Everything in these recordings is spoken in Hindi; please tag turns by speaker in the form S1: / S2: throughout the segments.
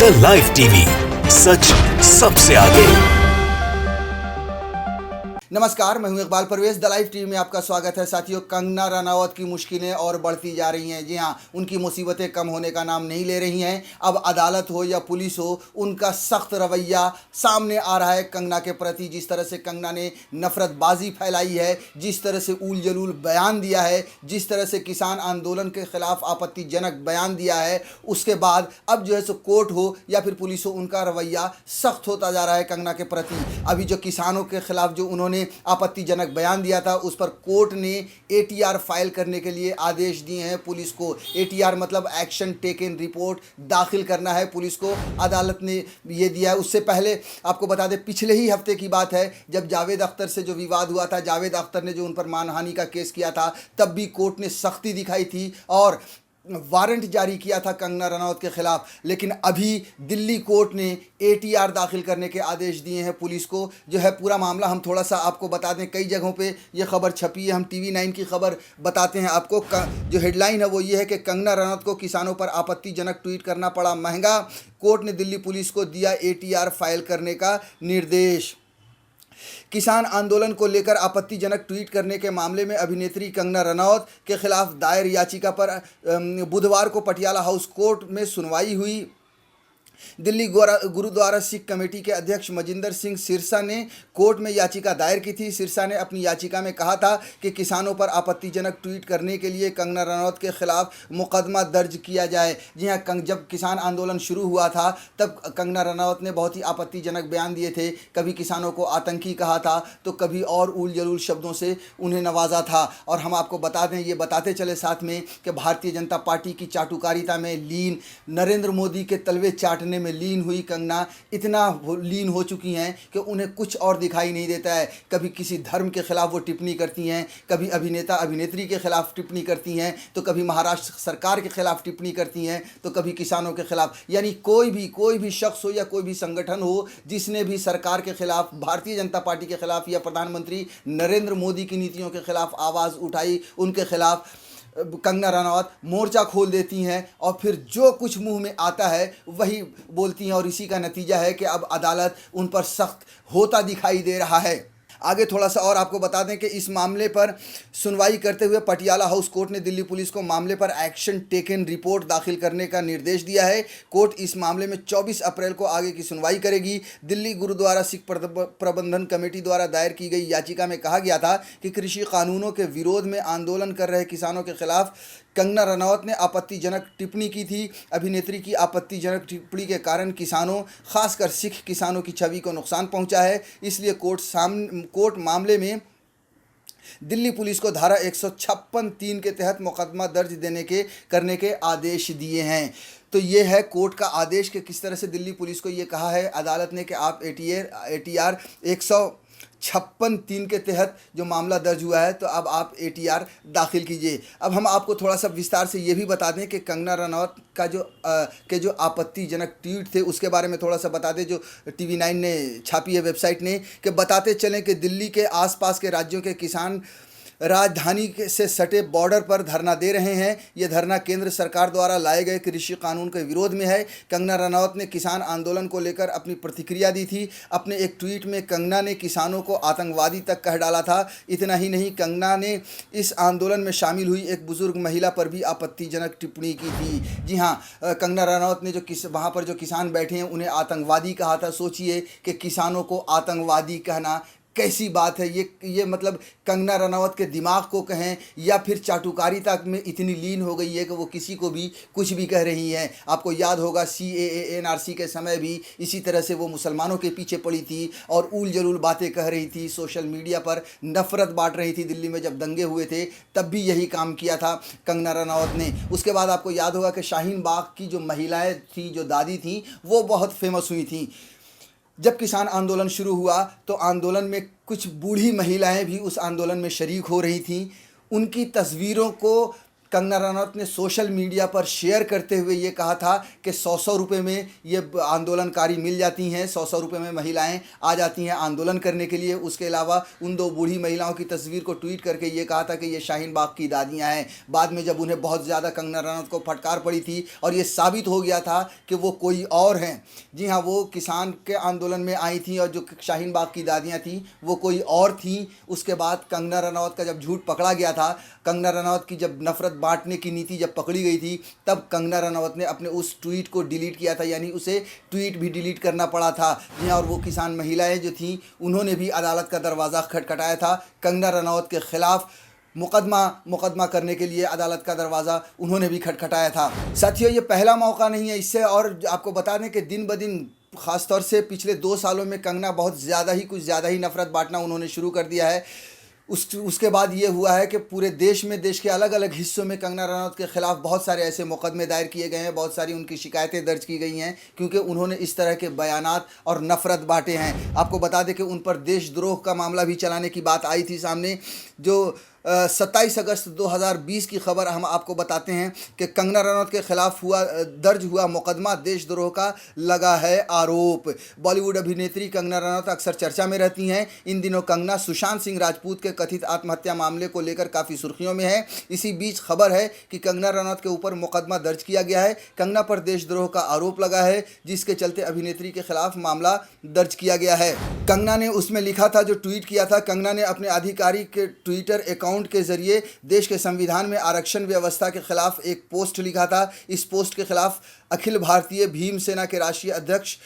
S1: द लाइव टीवी, सच सबसे आगे।
S2: नमस्कार, मैं हूं Iqbal Parvez. The live TV में आपका स्वागत है। साथियों, कंगना रनावत की मुश्किलें और बढ़ती जा रही हैं। जी हां, उनकी मुसीबतें कम होने का नाम नहीं ले रही हैं। अब अदालत हो या पुलिस हो, उनका सख्त रवैया सामने आ रहा है कंगना के प्रति। जिस तरह से कंगना ने नफरतबाजी फैलाई है, जिस तरह से ऊल जलूल बयान दिया है, जिस तरह से किसान आंदोलन के खिलाफ आपत्तिजनक बयान दिया है, उसके बाद अब जो है सो कोर्ट हो या फिर पुलिस हो, उनका रवैया सख्त होता जा रहा है कंगना के प्रति। अभी जो किसानों के खिलाफ जो उन्होंने आपत्तिजनक बयान दिया था, उस पर कोर्ट ने एटीआर फाइल करने के लिए आदेश दिए हैं पुलिस को। एटीआर मतलब एक्शन टेकन रिपोर्ट दाखिल करना है पुलिस को, अदालत ने ये दिया है। उससे पहले आपको बता दें, पिछले ही हफ्ते की बात है, जब जावेद अख्तर से जो विवाद हुआ था, जावेद अख्तर ने जो उन पर मानहानि का केस किया था, तब भी कोर्ट ने सख्ती दिखाई थी और वारंट जारी किया था कंगना रनावत के खिलाफ। लेकिन अभी दिल्ली कोर्ट ने एटीआर दाखिल करने के आदेश दिए हैं पुलिस को। जो है पूरा मामला हम थोड़ा सा आपको बता दें, कई जगहों पे ये खबर छपी है, हम टीवी 9 की खबर बताते हैं आपको। जो हेडलाइन है वो ये है कि कंगना रनावत को किसानों पर आपत्तिजनक ट्वीट करना पड़ा महंगा, कोर्ट ने दिल्ली पुलिस को दिया एटीआर फाइल करने का निर्देश। किसान आंदोलन को लेकर आपत्तिजनक ट्वीट करने के मामले में अभिनेत्री कंगना रनावत के खिलाफ दायर याचिका पर बुधवार को पटियाला हाउस कोर्ट में सुनवाई हुई। दिल्ली गुरुद्वारा सिख कमेटी के अध्यक्ष मजिंदर सिंह सिरसा ने कोर्ट में याचिका दायर की थी। सिरसा ने अपनी याचिका में कहा था कि किसानों पर आपत्तिजनक ट्वीट करने के लिए कंगना रनावत के खिलाफ मुकदमा दर्ज किया जाए। जी हाँ, जब किसान आंदोलन शुरू हुआ था, तब कंगना रनावत ने बहुत ही आपत्तिजनक बयान दिए थे। कभी किसानों को आतंकी कहा था, तो कभी और ऊल जलूल शब्दों से उन्हें नवाजा था। और हम आपको बता दें, ये बताते चले साथ में कि भारतीय जनता पार्टी की चाटुकारिता में लीन, नरेंद्र मोदी के तलवे चाटने में लीन हुई कंगना इतना लीन हो चुकी हैं कि उन्हें कुछ और दिखाई नहीं देता है। कभी किसी धर्म के खिलाफ वो टिप्पणी करती हैं, कभी अभिनेता अभिनेत्री के खिलाफ टिप्पणी करती हैं, तो कभी महाराष्ट्र सरकार के खिलाफ टिप्पणी करती हैं, तो कभी किसानों के खिलाफ। यानी कोई भी शख्स हो या कोई भी संगठन हो, जिसने भी सरकार के खिलाफ, भारतीय जनता पार्टी के खिलाफ या प्रधानमंत्री नरेंद्र मोदी की नीतियों के खिलाफ आवाज़ उठाई, उनके खिलाफ कंगना रनावत मोर्चा खोल देती हैं और फिर जो कुछ मुंह में आता है वही बोलती हैं। और इसी का नतीजा है कि अब अदालत उन पर सख्त होता दिखाई दे रहा है। आगे थोड़ा सा और आपको बता दें कि इस मामले पर सुनवाई करते हुए पटियाला हाउस कोर्ट ने दिल्ली पुलिस को मामले पर एक्शन टेकन रिपोर्ट दाखिल करने का निर्देश दिया है। कोर्ट इस मामले में 24 अप्रैल को आगे की सुनवाई करेगी। दिल्ली गुरुद्वारा सिख प्रबंधन कमेटी द्वारा दायर की गई याचिका में कहा गया था कि कृषि कानूनों के विरोध में आंदोलन कर रहे किसानों के खिलाफ कंगना रनावत ने आपत्तिजनक टिप्पणी की थी। अभिनेत्री की आपत्तिजनक टिप्पणी के कारण किसानों, खासकर सिख किसानों की छवि को नुकसान पहुंचा है। इसलिए कोर्ट मामले में दिल्ली पुलिस को धारा 156(3) के तहत मुकदमा दर्ज करने के आदेश दिए हैं। तो ये है कोर्ट का आदेश कि किस तरह से दिल्ली पुलिस को ये कहा है अदालत ने कि आप एटीआर 156(3) के तहत जो मामला दर्ज हुआ है, तो अब आप एटीआर दाखिल कीजिए। अब हम आपको थोड़ा सा विस्तार से ये भी बता दें कि कंगना रनावत का जो आपत्तिजनक ट्वीट थे, उसके बारे में थोड़ा सा बता दें, जो टीवी 9 ने छापी है वेबसाइट ने, कि बताते चलें कि दिल्ली के आसपास के राज्यों के किसान राजधानी से सटे बॉर्डर पर धरना दे रहे हैं। ये धरना केंद्र सरकार द्वारा लाए गए कृषि कानून के विरोध में है। कंगना रनावत ने किसान आंदोलन को लेकर अपनी प्रतिक्रिया दी थी। अपने एक ट्वीट में कंगना ने किसानों को आतंकवादी तक कह डाला था। इतना ही नहीं, कंगना ने इस आंदोलन में शामिल हुई एक बुजुर्ग महिला पर भी आपत्तिजनक टिप्पणी की थी। जी हाँ, कंगना रनावत ने वहाँ पर जो किसान बैठे हैं उन्हें आतंकवादी कहा था। सोचिए कि किसानों को आतंकवादी कहना कैसी बात है। ये मतलब कंगना रनावत के दिमाग को कहें या फिर चाटुकारिता में इतनी लीन हो गई है कि वो किसी को भी कुछ भी कह रही हैं। आपको याद होगा CAA NRC के समय भी इसी तरह से वो मुसलमानों के पीछे पड़ी थी और ऊल जलूल बातें कह रही थी, सोशल मीडिया पर नफरत बांट रही थी। दिल्ली में जब दंगे हुए थे तब भी यही काम किया था कंगना रनावत ने। उसके बाद आपको याद होगा कि शाहीन बाग की जो महिलाएँ थी, जो दादी थी, वो बहुत फेमस हुई थी। जब किसान आंदोलन शुरू हुआ तो आंदोलन में कुछ बूढ़ी महिलाएं भी उस आंदोलन में शरीक हो रही थीं। उनकी तस्वीरों को कंगना रनौत ने सोशल मीडिया पर शेयर करते हुए ये कहा था कि 100-100 रुपये में ये आंदोलनकारी मिल जाती हैं, 100-100 रुपये में महिलाएं आ जाती हैं आंदोलन करने के लिए। उसके अलावा उन 2 बूढ़ी महिलाओं की तस्वीर को ट्वीट करके ये कहा था कि ये शाहीन बाग की दादियाँ हैं। बाद में जब उन्हें बहुत ज़्यादा कंगना रनौत को फटकार पड़ी थी और ये साबित हो गया था कि वो कोई और हैं, जी हाँ, वो किसान के आंदोलन में आई थी और जो शाहीन बाग की दादियाँ थीं वो कोई और थीं। उसके बाद कंगना रनौत का जब झूठ पकड़ा गया था, कंगना रनौत की जब नफरत बांटने की नीति जब पकड़ी गई थी, तब कंगना रनौत ने अपने उस ट्वीट को डिलीट किया था, यानी उसे ट्वीट भी डिलीट करना पड़ा था। जी हाँ, और वो किसान महिलाएं जो थीं उन्होंने भी अदालत का दरवाज़ा खटखटाया था कंगना रनौत के ख़िलाफ़ मुकदमा करने के लिए। अदालत का दरवाज़ा उन्होंने भी खटखटाया था। साथियों, ये पहला मौका नहीं है इससे, और आपको बता दें कि दिन ब दिन ख़ासतौर से पिछले 2 सालों में कंगना कुछ ज़्यादा ही नफ़रत बांटना उन्होंने शुरू कर दिया है। उसके बाद ये हुआ है कि पूरे देश में, देश के अलग अलग हिस्सों में कंगना रनौत के ख़िलाफ़ बहुत सारे ऐसे मुकदमे दायर किए गए हैं, बहुत सारी उनकी शिकायतें दर्ज की गई हैं, क्योंकि उन्होंने इस तरह के बयानात और नफ़रत बांटे हैं। आपको बता दें कि उन पर देशद्रोह का मामला भी चलाने की बात आई थी सामने। जो 27 अगस्त 2020 की खबर हम आपको बताते हैं कि कंगना रनौत के खिलाफ दर्ज हुआ मुकदमा, देशद्रोह का लगा है आरोप। बॉलीवुड अभिनेत्री कंगना रनौत अक्सर चर्चा में रहती हैं। इन दिनों कंगना सुशांत सिंह राजपूत के कथित आत्महत्या मामले को लेकर काफ़ी सुर्खियों में है। इसी बीच खबर है कि कंगना रनौत के ऊपर मुकदमा दर्ज किया गया है। कंगना पर देशद्रोह का आरोप लगा है, जिसके चलते अभिनेत्री के खिलाफ मामला दर्ज किया गया है। कंगना ने उसमें लिखा था, जो ट्वीट किया था, कंगना ने अपने आधिकारिक ट्विटर अकाउंट के जरिए देश के संविधान में आरक्षण व्यवस्था के खिलाफ एक पोस्ट लिखा था। इस पोस्ट के खिलाफ अखिल भारतीय भीम सेना के राष्ट्रीय अध्यक्ष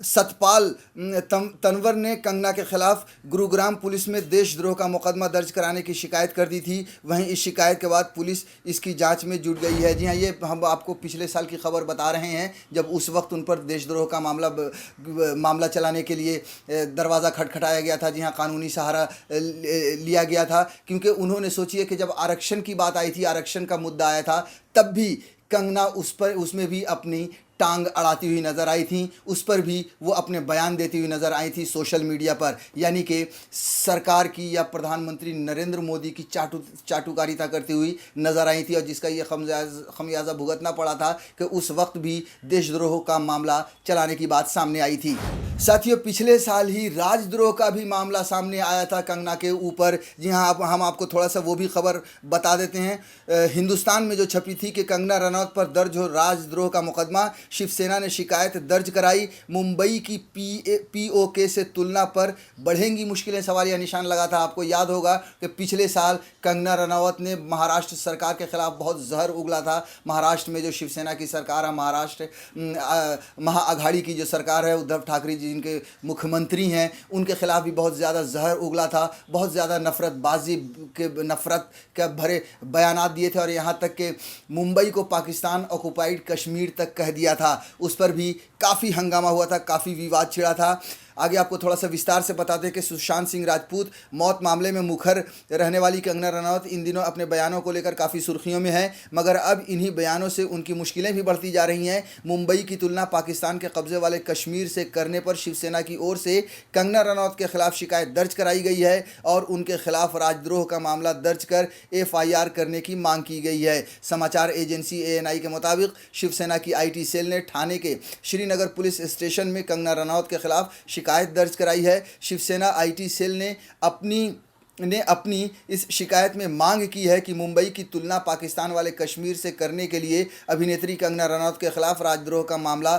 S2: सतपाल तनवर ने कंगना के खिलाफ गुरुग्राम पुलिस में देशद्रोह का मुकदमा दर्ज कराने की शिकायत कर दी थी। वहीं इस शिकायत के बाद पुलिस इसकी जांच में जुट गई है। जी हाँ, ये हम आपको पिछले साल की खबर बता रहे हैं, जब उस वक्त उन पर देशद्रोह का मामला चलाने के लिए दरवाज़ा खटखटाया गया था। जी हाँ, कानूनी सहारा लिया गया था, क्योंकि उन्होंने सोचिए कि जब आरक्षण की बात आई थी, आरक्षण का मुद्दा आया था, तब भी कंगना उसमें भी अपनी टांग अड़ाती हुई नज़र आई थी। उस पर भी वो अपने बयान देती हुई नज़र आई थी सोशल मीडिया पर, यानी कि सरकार की या प्रधानमंत्री नरेंद्र मोदी की चाटुकारिता करती हुई नज़र आई थी, और जिसका ये खमियाजा भुगतना पड़ा था कि उस वक्त भी देशद्रोह का मामला चलाने की बात सामने आई थी। साथियों, पिछले साल ही राजद्रोह का भी मामला सामने आया था कंगना के ऊपर। जी हाँ, हम आपको थोड़ा सा वो भी खबर बता देते हैं। हिंदुस्तान में जो छपी थी कि कंगना रनौत पर दर्ज हो राजद्रोह का मुकदमा, शिवसेना ने शिकायत दर्ज कराई। मुंबई की पीओके से तुलना पर बढ़ेंगी मुश्किलें, सवालिया निशान लगा था। आपको याद होगा कि पिछले साल कंगना रनौत ने महाराष्ट्र सरकार के खिलाफ बहुत जहर उगला था। महाराष्ट्र में जो शिवसेना की सरकार है, महाराष्ट्र महाअघाड़ी की जो सरकार है, उद्धव ठाकरे जी जिनके मुख्यमंत्री हैं, उनके खिलाफ भी बहुत ज़्यादा जहर उगला था। बहुत ज़्यादा नफ़रत के भरे बयानात दिए थे, और यहाँ तक कि मुंबई को पाकिस्तान ऑक्युपाइड कश्मीर तक कह दिया था। उस पर भी काफ़ी हंगामा हुआ था, काफ़ी विवाद छिड़ा था। आगे आपको थोड़ा सा विस्तार से बताते हैं कि सुशांत सिंह राजपूत मौत मामले में मुखर रहने वाली कंगना रनौत इन दिनों अपने बयानों को लेकर काफ़ी सुर्खियों में है, मगर अब इन्हीं बयानों से उनकी मुश्किलें भी बढ़ती जा रही हैं। मुंबई की तुलना पाकिस्तान के कब्जे वाले कश्मीर से करने पर शिवसेना की ओर से कंगना रनौत के खिलाफ शिकायत दर्ज कराई गई है, और उनके खिलाफ राजद्रोह का मामला दर्ज कर FIR करने की मांग की गई है। समाचार एजेंसी ANI के मुताबिक शिवसेना की IT सेल ने ठाणे के श्रीनगर पुलिस स्टेशन में कंगना रनौत के खिलाफ शिकायत दर्ज कराई है। शिवसेना IT सेल ने अपनी इस शिकायत में मांग की है कि मुंबई की तुलना पाकिस्तान वाले कश्मीर से करने के लिए अभिनेत्री कंगना रनौत के खिलाफ राजद्रोह का मामला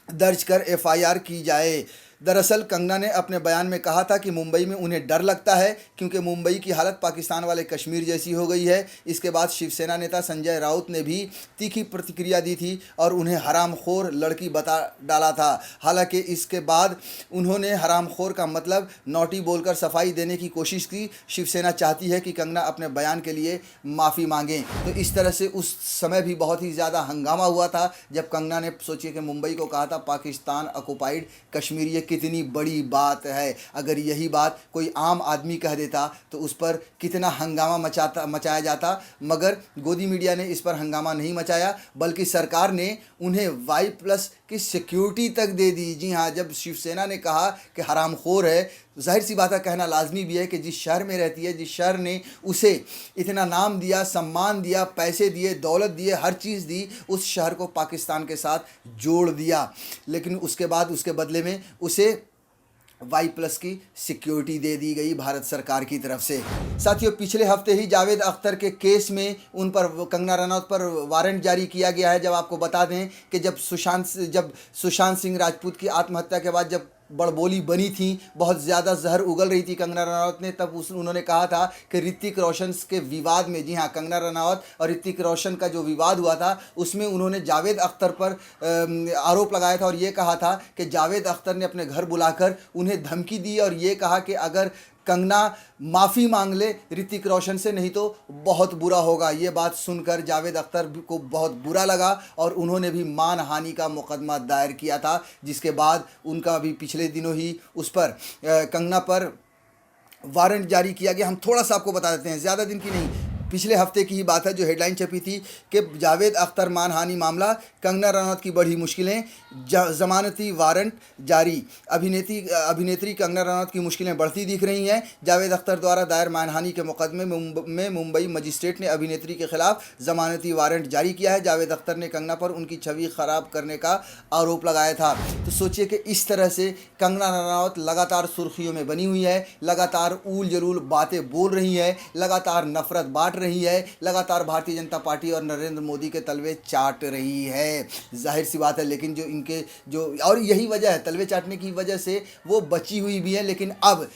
S2: दर्ज कर FIR की जाए। दरअसल कंगना ने अपने बयान में कहा था कि मुंबई में उन्हें डर लगता है, क्योंकि मुंबई की हालत पाकिस्तान वाले कश्मीर जैसी हो गई है। इसके बाद शिवसेना नेता संजय राउत ने भी तीखी प्रतिक्रिया दी थी और उन्हें हरामखोर लड़की बता डाला था। हालांकि इसके बाद उन्होंने हरामखोर का मतलब नौटी बोलकर सफाई देने की कोशिश की। शिवसेना चाहती है कि कंगना अपने बयान के लिए माफ़ी मांगें। तो इस तरह से उस समय भी बहुत ही ज़्यादा हंगामा हुआ था, जब कंगना ने सोचिए कि मुंबई को कहा था पाकिस्तान ऑक्युपाइड कश्मीर। ये कितनी बड़ी बात है। अगर यही बात कोई आम आदमी कह देता तो उस पर कितना हंगामा मचाया जाता, मगर गोदी मीडिया ने इस पर हंगामा नहीं मचाया, बल्कि सरकार ने उन्हें Y+ की सिक्योरिटी तक दे दी। जी हाँ, जब शिवसेना ने कहा कि हरामखोर है, जाहिर सी बात है, कहना लाजमी भी है कि जिस शहर में रहती है, जिस शहर ने उसे इतना नाम दिया, सम्मान दिया, पैसे दिए, दौलत दिए, हर चीज़ दी, उस शहर को पाकिस्तान के साथ जोड़ दिया। लेकिन उसके बाद उसके बदले में उसे Y+ की सिक्योरिटी दे दी गई भारत सरकार की तरफ से। साथियों, पिछले हफ्ते ही जावेद अख्तर के केस में उन पर, कंगना रनौत पर वारंट जारी किया गया है। जब आपको बता दें कि जब सुशांत सिंह राजपूत की आत्महत्या के बाद जब बड़बोली बनी थी, बहुत ज़्यादा जहर उगल रही थी कंगना रनौत ने, तब उन्होंने कहा था कि ऋतिक रोशन के विवाद में, जी हाँ, कंगना रनौत और ऋतिक रोशन का जो विवाद हुआ था उसमें उन्होंने जावेद अख्तर पर आरोप लगाया था और ये कहा था कि जावेद अख्तर ने अपने घर बुलाकर उन्हें धमकी दी और ये कहा कि अगर कंगना माफ़ी मांग ले ऋतिक रोशन से, नहीं तो बहुत बुरा होगा। ये बात सुनकर जावेद अख्तर को बहुत बुरा लगा और उन्होंने भी मानहानि का मुकदमा दायर किया था, जिसके बाद उनका भी पिछले दिनों ही उस पर कंगना पर वारंट जारी किया गया। हम थोड़ा सा आपको बता देते हैं, ज़्यादा दिन की नहीं, पिछले हफ्ते की ही बात है, जो हेडलाइन छपी थी कि जावेद अख्तर मानहानि मामला, कंगना रनौत की बढ़ी मुश्किलें, जमानती वारंट जारी। अभिनेत्री कंगना रनौत की मुश्किलें बढ़ती दिख रही हैं। जावेद अख्तर द्वारा दायर मानहानि के मुकदमे में मुंबई मजिस्ट्रेट ने अभिनेत्री के खिलाफ जमानती वारंट जारी किया है। जावेद अख्तर ने कंगना पर उनकी छवि खराब करने का आरोप लगाया था। तो सोचिए कि इस तरह से कंगना रनौत लगातार सुर्खियों में बनी हुई है, लगातार ऊल जलूल बातें बोल रही है, लगातार नफरत बांट रही है, लगातार भारतीय जनता पार्टी और नरेंद्र मोदी के तलवे चाट रही है। जाहिर सी बात है, लेकिन और यही वजह है, तलवे चाटने की वजह से वो बची हुई भी है। लेकिन अब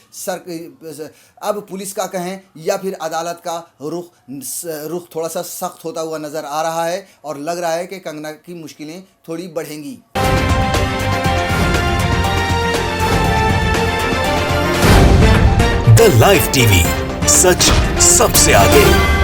S2: पुलिस का कहें या फिर अदालत का रुख थोड़ा सा सख्त होता हुआ नजर आ रहा है और लग रहा है कि कंगना की मुश्किलें थोड़ी बढ़ेंगी।
S1: द लाइव टीवी, सच सबसे आगे।